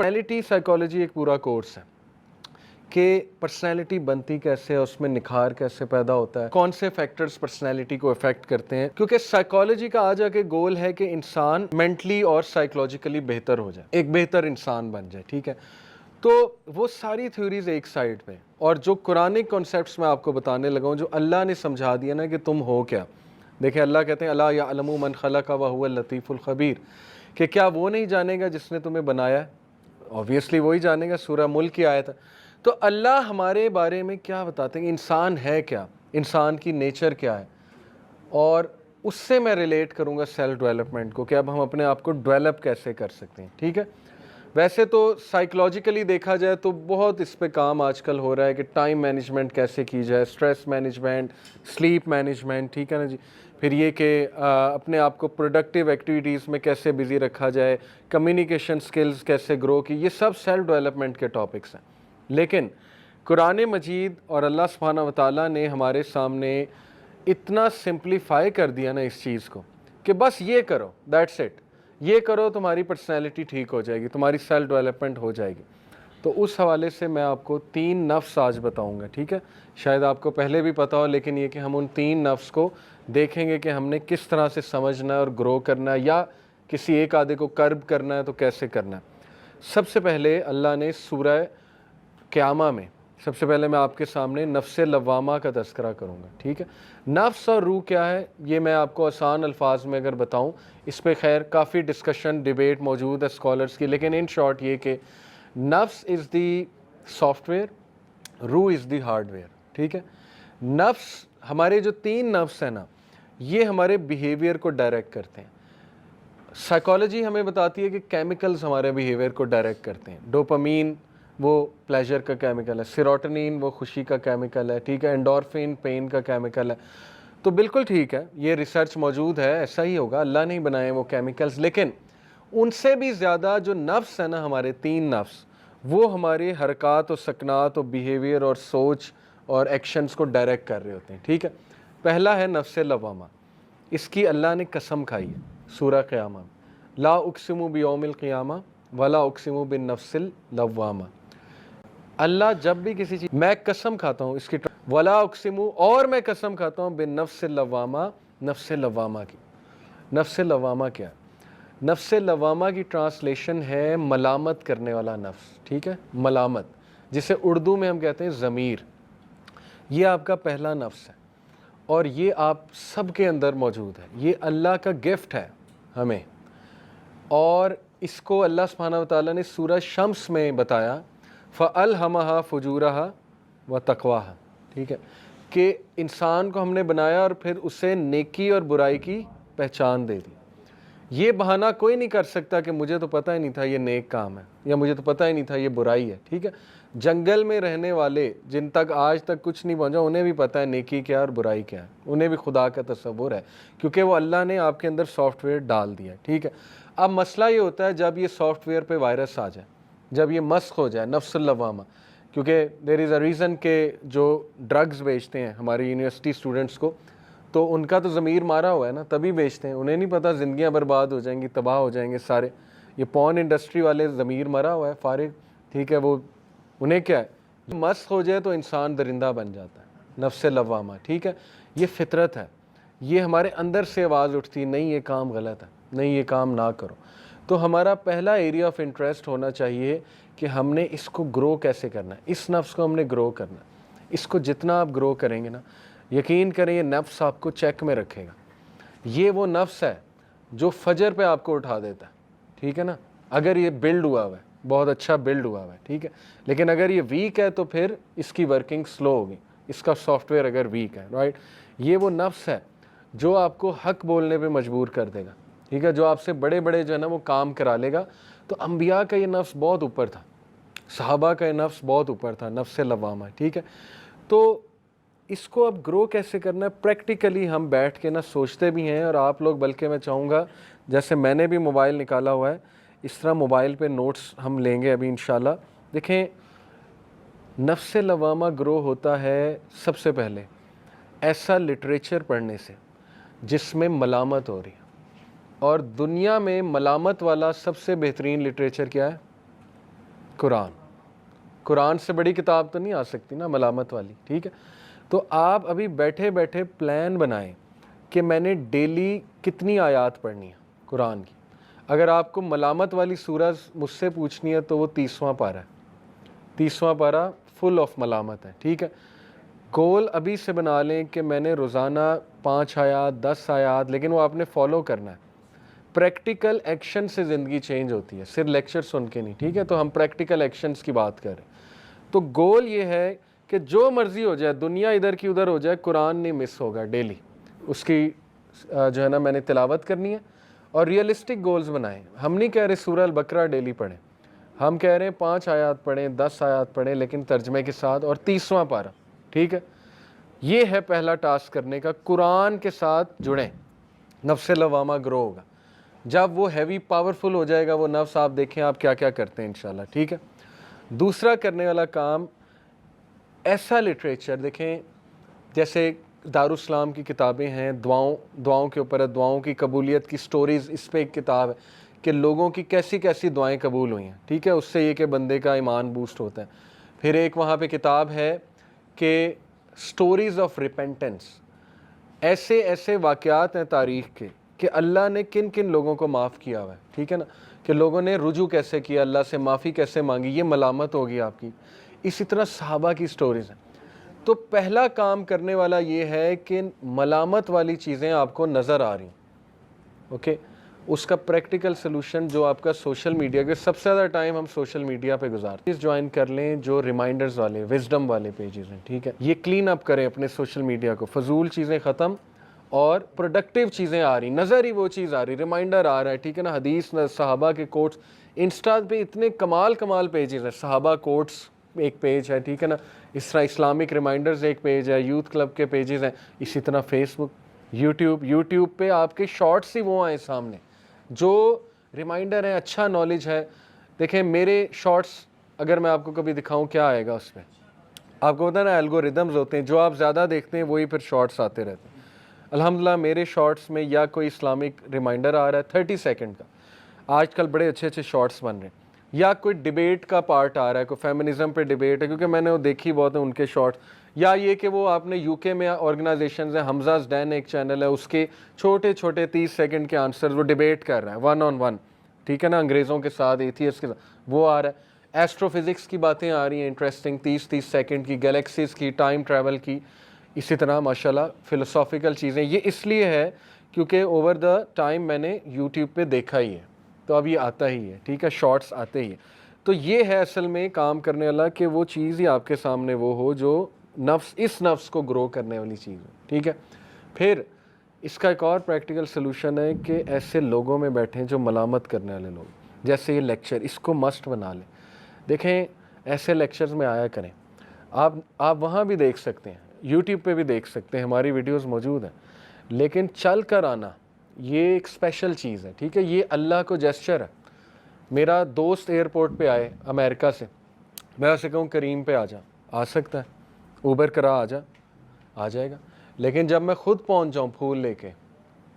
Personality psychology एक पूरा course है कि पर्सनैलिटी बनती कैसे है, उसमें निखार कैसे पैदा होता है, कौन से फैक्टर्स पर्सनैलिटी को अफेक्ट करते हैं, क्योंकि साइकोलॉजी का आज आके गोल है कि इंसान मेंटली और साइकोलॉजिकली बेहतर हो जाए, एक बेहतर इंसान बन जाए। ठीक है, तो वो सारी थ्योरीज एक साइड पे, और जो कुरानिक कॉन्सेप्ट्स मैं आपको बताने लगा हूँ, जो अल्लाह ने समझा दिया ना कि तुम हो क्या। देखिए अल्लाह कहते हैं अला यअलमु मन खलक़ व हुवल लतीफ़ुल ख़बीर, कि क्या वो नहीं जानेगा जिसने तुम्हें बनाया है? ऑब्वियसली वही जानेगा, सूरह मुल्क की आयत है। तो अल्लाह हमारे बारे में क्या बताते हैं, इंसान है क्या, इंसान की नेचर क्या है, और उससे मैं रिलेट करूँगा सेल्फ डेवलपमेंट को, कि अब हम अपने आप को डेवलप कैसे कर सकते हैं। ठीक है, वैसे तो साइकोलॉजिकली देखा जाए तो बहुत इस पे काम आजकल हो रहा है कि टाइम मैनेजमेंट कैसे की जाए, स्ट्रेस मैनेजमेंट, स्लीप मैनेजमेंट, ठीक है ना जी। फिर ये कि अपने आप को प्रोडक्टिव एक्टिविटीज़ में कैसे बिज़ी रखा जाए, कम्युनिकेशन स्किल्स कैसे ग्रो की, ये सब सेल्फ डेवलपमेंट के टॉपिक्स हैं। लेकिन कुरान मजीद और अल्लाह सुब्हानहू व तआला ने हमारे सामने इतना सिंप्लीफाई कर दिया ना इस चीज़ को, कि बस ये करो, दैट्स इट, ये करो, तुम्हारी पर्सनैलिटी ठीक हो जाएगी, तुम्हारी सेल्फ डेवलपमेंट हो जाएगी। तो उस हवाले से मैं आपको 3 नफ्स आज बताऊंगा। ठीक है, शायद आपको पहले भी पता हो, लेकिन ये कि हम उन 3 नफ्स को देखेंगे कि हमने किस तरह से समझना है और ग्रो करना है, या किसी एक आधे को कर्ब करना है तो कैसे करना है। सबसे पहले अल्लाह ने सूरह क़यामा में, सबसे पहले मैं आपके सामने नफ्स लवामा का तज़किरा करूँगा। ठीक है, नफ्स और रूह क्या है ये मैं आपको आसान अल्फाज में अगर बताऊँ, इस पे खैर काफ़ी डिस्कशन डिबेट मौजूद है स्कॉलर्स की, लेकिन इन शॉर्ट ये कि नफ्स इज़ दी सॉफ्टवेयर, रूह इज़ दी हार्डवेयर। ठीक है, नफ्स, हमारे जो 3 नफ्स हैं ना, ये हमारे बिहेवियर को डायरेक्ट करते हैं। साइकोलॉजी हमें बताती है कि केमिकल्स हमारे बिहेवियर को डायरेक्ट करते हैं। डोपामीन वो प्लेजर का केमिकल है, सेरोटोनिन वो खुशी का केमिकल है, ठीक है, एंडोर्फिन पेन का केमिकल है। तो बिल्कुल ठीक है, ये रिसर्च मौजूद है, ऐसा ही होगा, अल्लाह ने ही बनाए वो केमिकल्स। लेकिन उनसे भी ज़्यादा जो नफ्स है ना, हमारे 3 नफ्स, वो हमारे हरकत और सकनात और बिहेवियर और सोच और एक्शंस को डायरेक्ट कर रहे होते हैं। ठीक है, पहला है नफ्स लवामा, इसकी अल्लाह ने कसम खाई है सूरह क़यामा, ला उक़सिमु बियौमिल क़ियामा वला उक़सिमु बिन नफ्सिल लव्वामा। अल्लाह जब भी किसी चीज़, मैं कसम खाता हूँ, इसकी वला उक़सिमु, और मैं कसम खाता हूँ बिन नफ्सिल लव्वामा, नफ्स लवामा की। नफ्स लवामा क्या है? नफ्स लवामा की ट्रांसलेशन है मलामत करने वाला नफ्स। ठीक है, मलामत, जिसे उर्दू में हम कहते हैं ज़मीर। ये आपका पहला नफ्स है, और ये आप सबके अंदर मौजूद है, ये अल्लाह का गिफ्ट है हमें। और इसको अल्लाह सुब्हानहू व तआला ने सूरह शम्स में बताया, फ़अल्हमहा फ़ुजूरहा व तक़वाहा। ठीक है, कि इंसान को हमने बनाया और फिर उसे नेकी और बुराई की पहचान दे दी। ये बहाना कोई नहीं कर सकता कि मुझे तो पता ही नहीं था ये नेक काम है, या मुझे तो पता ही नहीं था ये बुराई है। ठीक है, जंगल में रहने वाले जिन तक आज तक कुछ नहीं पहुंचा, उन्हें भी पता है नेकी क्या और बुराई क्या है, उन्हें भी खुदा का तसव्वुर है, क्योंकि वो अल्लाह ने आपके अंदर सॉफ्टवेयर डाल दिया। ठीक है, अब मसला ये होता है जब ये सॉफ्टवेयर पे वायरस आ जाए, जब ये मस्क हो जाए नफ्सुल लवामा, क्योंकि देयर इज़ अ रीज़न के जो ड्रग्स बेचते हैं हमारी यूनिवर्सिटी स्टूडेंट्स को, तो उनका तो ज़मीर मारा हुआ है ना, तभी बेचते हैं, उन्हें नहीं पता ज़िंदगियाँ बर्बाद हो जाएंगी, तबाह हो जाएंगे सारे। ये पॉर्न इंडस्ट्री वाले ज़मीर मरा हुआ है फारिग। ठीक है, वो उन्हें क्या है, मस्त हो जाए तो इंसान दरिंदा बन जाता है, नफ्स लवामा। ठीक है, ये फितरत है, ये हमारे अंदर से आवाज़ उठती है, नहीं ये काम गलत है, नहीं ये काम ना करो। तो हमारा पहला एरिया ऑफ इंटरेस्ट होना चाहिए कि हमने इसको ग्रो कैसे करना है, इस नफ्स को हमने ग्रो करना है। इसको जितना आप ग्रो करेंगे ना, यकीन करें ये नफ्स आपको चेक में रखेगा। ये वो नफ्स है जो फजर पे आपको उठा देता है। ठीक है ना, अगर ये बिल्ड हुआ है, बहुत अच्छा बिल्ड हुआ है। ठीक है, लेकिन अगर ये वीक है तो फिर इसकी वर्किंग स्लो होगी, इसका सॉफ्टवेयर अगर वीक है। राइट, ये वो नफ्स है जो आपको हक बोलने पे मजबूर कर देगा। ठीक है, जो आपसे बड़े बड़े जो है ना वो काम करा लेगा। तो अंबिया का ये नफ्स बहुत ऊपर था, सहाबा का ये नफ्स बहुत ऊपर था, नफ्स लवामा। ठीक है, तो इसको अब ग्रो कैसे करना है, प्रैक्टिकली हम बैठ के ना सोचते भी हैं, और आप लोग, बल्कि मैं चाहूँगा जैसे मैंने भी मोबाइल निकाला हुआ है, इस तरह मोबाइल पे नोट्स हम लेंगे अभी इंशाल्लाह। देखें, नफ्स लवामा ग्रो होता है सबसे पहले ऐसा लिटरेचर पढ़ने से जिसमें मलामत हो रही है, और दुनिया में मलामत वाला सबसे बेहतरीन लिटरेचर क्या है? قرآن سے بڑی کتاب تو نہیں آ سکتی نا ملامت والی, ٹھیک ہے. تو آپ ابھی بیٹھے بیٹھے پلان بنائیں کہ میں نے ڈیلی کتنی آیات پڑھنی ہے قرآن کی. اگر آپ کو ملامت والی سورہ مجھ سے پوچھنی ہے تو وہ 30واں پارہ ہے, 30واں پارہ فل آف ملامت ہے, ٹھیک ہے. گول ابھی سے بنا لیں کہ میں نے روزانہ 5 آیات 10 آیات, لیکن وہ آپ نے فالو کرنا ہے. پریکٹیکل ایکشن سے زندگی چینج ہوتی ہے, صرف لیکچر سن کے نہیں, ٹھیک ہے. تو ہم پریکٹیکل ایکشنز کی بات کر رہے ہیں. تو گول یہ ہے کہ جو مرضی ہو جائے, دنیا ادھر کی ادھر ہو جائے, قرآن نہیں مس ہوگا ڈیلی. اس کی جو ہے نا میں نے تلاوت کرنی ہے. اور ریئلسٹک گولز بنائیں. ہم نہیں کہہ رہے سورہ البقرہ ڈیلی پڑھیں, ہم کہہ رہے ہیں 5 آیات پڑھیں 10 آیات پڑھیں لیکن ترجمے کے ساتھ, اور 30واں پارہ, ٹھیک ہے. یہ ہے پہلا ٹاسک کرنے کا. قرآن کے ساتھ جڑیں, نفس لوامہ گرو ہوگا. جب وہ ہیوی پاورفل ہو جائے گا وہ نفس, آپ دیکھیں آپ کیا کیا کرتے ہیں انشاءاللہ, ٹھیک ہے. دوسرا کرنے والا کام, ایسا لٹریچر دیکھیں جیسے دارالاسلام کی کتابیں ہیں, دعاؤں کے اوپر ہے, دعاؤں کی قبولیت کی سٹوریز, اس پہ ایک کتاب ہے کہ لوگوں کی کیسی کیسی دعائیں قبول ہوئی ہیں, ٹھیک ہے. اس سے یہ کہ بندے کا ایمان بوسٹ ہوتا ہے. پھر ایک وہاں پہ کتاب ہے کہ سٹوریز آف ریپینٹنس, ایسے ایسے واقعات ہیں تاریخ کے کہ اللہ نے کن کن لوگوں کو معاف کیا ہوا ہے, ٹھیک ہے نا, کہ لوگوں نے رجوع کیسے کیا, اللہ سے معافی کیسے مانگی, یہ ملامت ہوگی آپ کی. اسی طرح صحابہ کی سٹوریز ہیں. تو پہلا کام کرنے والا یہ ہے کہ ملامت والی چیزیں آپ کو نظر آ رہی ہیں, اوکے. اس کا پریکٹیکل سلوشن جو آپ کا سوشل میڈیا کے, سب سے زیادہ ٹائم ہم سوشل میڈیا پہ گزارتے ہیں, جوائن کر لیں جو ریمائنڈرز والے وزڈم والے پیجز ہیں, ٹھیک ہے. یہ کلین اپ کریں اپنے سوشل میڈیا کو, فضول چیزیں ختم اور پروڈکٹیو چیزیں آ رہی, نظر ہی وہ چیز آ رہی, ریمائنڈر آ رہا ہے, ٹھیک ہے نا. حدیث صحابہ کے کوٹس, انسٹا پہ اتنے کمال پیجز ہیں, صحابہ کوٹس ایک پیج ہے, ٹھیک ہے نا. اس طرح اسلامک ریمائنڈرز ایک پیج ہے, یوتھ کلب کے پیجز ہیں. اسی طرح فیس بک, یوٹیوب پہ آپ کے شارٹس ہی وہ آئیں سامنے جو ریمائنڈر ہیں, اچھا نالج ہے. دیکھیں میرے شارٹس اگر میں آپ کو کبھی دکھاؤں کیا آئے گا اس میں, آپ کو پتہ ہے نا الگوریدمز ہوتے ہیں, جو آپ زیادہ دیکھتے ہیں وہی پھر شارٹس آتے رہتے ہیں. الحمدللہ میرے شارٹس میں یا کوئی اسلامک ریمائنڈر آ رہا ہے 30 سیکنڈ کا, آج کل بڑے اچھے اچھے شارٹس بن رہے ہیں, یا کوئی ڈیبیٹ کا پارٹ آ رہا ہے, کوئی فیمنزم پہ ڈیبیٹ ہے, کیونکہ میں نے وہ دیکھی بہت ہے ان کے شارٹس. یا یہ کہ وہ آپ نے یو کے میں آرگنائزیشنز ہیں, حمزہ ڈین ایک چینل ہے, اس کے چھوٹے چھوٹے 30 سیکنڈ کے آنسرز وہ ڈیبیٹ کر رہا ہے 1 on 1, ٹھیک ہے نا, انگریزوں کے ساتھ, ایتھیسٹ کے ساتھ, وہ آ رہا ہے. ایسٹرو فزکس کی باتیں آ رہی ہیں انٹرسٹنگ 30 سیکنڈ کی, گلیکسیز کی, ٹائم ٹریول کی. اسی طرح ماشاءاللہ فلسافیکل چیزیں. یہ اس لیے ہے کیونکہ اوور دا ٹائم میں نے یوٹیوب پہ دیکھا ہی ہے, تو اب یہ آتا ہی ہے, ٹھیک ہے, شارٹس آتے ہی ہیں. تو یہ ہے اصل میں کام کرنے والا کہ وہ چیز ہی آپ کے سامنے وہ ہو جو اس نفس کو گرو کرنے والی چیز ہے, ٹھیک ہے. پھر اس کا ایک اور پریکٹیکل سلوشن ہے کہ ایسے لوگوں میں بیٹھیں جو ملامت کرنے والے لوگ, جیسے یہ لیکچر, اس کو مسٹ بنا لیں. دیکھیں ایسے لیکچرز میں آیا کریں, آپ وہاں بھی دیکھ سکتے ہیں, یوٹیوب پہ بھی دیکھ سکتے ہیں, ہماری ویڈیوز موجود ہیں, لیکن چل کر آنا یہ ایک اسپیشل چیز ہے, ٹھیک ہے. یہ اللہ کو جیسچر ہے. میرا دوست ایئرپورٹ پہ آئے امریکہ سے, میں اسے کہوں کریم پہ آ سکتا ہے, اوبر کرا آ جائے گا, لیکن جب میں خود پہنچ جاؤں پھول لے کے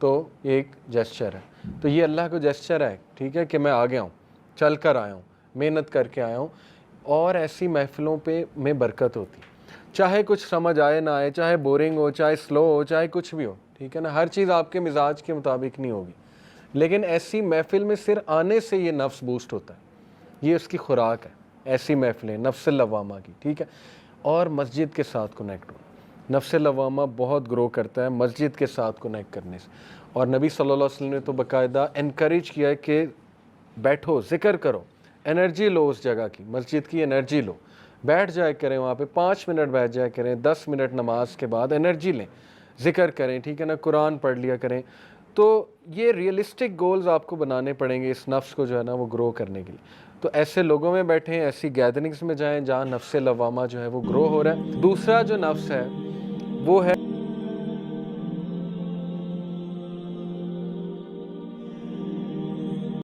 تو یہ ایک جیسچر ہے. تو یہ اللہ کو جیسچر ہے, ٹھیک ہے, کہ میں آ گیا ہوں, چل کر آیا ہوں, محنت کر کے آیا ہوں. اور ایسی محفلوں پہ میں برکت ہوتی, چاہے کچھ سمجھ آئے نہ آئے, چاہے بورنگ ہو, چاہے سلو ہو, چاہے کچھ بھی ہو, ٹھیک ہے نا. ہر چیز آپ کے مزاج کے مطابق نہیں ہوگی, لیکن ایسی محفل میں صرف آنے سے یہ نفس بوسٹ ہوتا ہے, یہ اس کی خوراک ہے. ایسی محفلیں نفس لوامہ کی, ٹھیک ہے. اور مسجد کے ساتھ کنیکٹ ہو, نفس لوامہ بہت گرو کرتا ہے مسجد کے ساتھ کنیکٹ کرنے سے. اور نبی صلی اللہ علیہ وسلم نے تو باقاعدہ انکریج کیا ہے کہ بیٹھو, ذکر کرو, انرجی لو, اس جگہ کی مسجد کی انرجی لو, بیٹھ جائے کریں وہاں پہ, 5 منٹ بیٹھ جائے کریں, 10 منٹ نماز کے بعد انرجی لیں, ذکر کریں, ٹھیک ہے نا, قرآن پڑھ لیا کریں. تو یہ ریئلسٹک گولز آپ کو بنانے پڑیں گے اس نفس کو جو ہے نا وہ گرو کرنے کے لیے. تو ایسے لوگوں میں بیٹھیں, ایسی گیدرنگز میں جائیں جہاں نفس لوامہ جو ہے وہ گرو ہو رہا ہے. دوسرا جو نفس ہے وہ ہے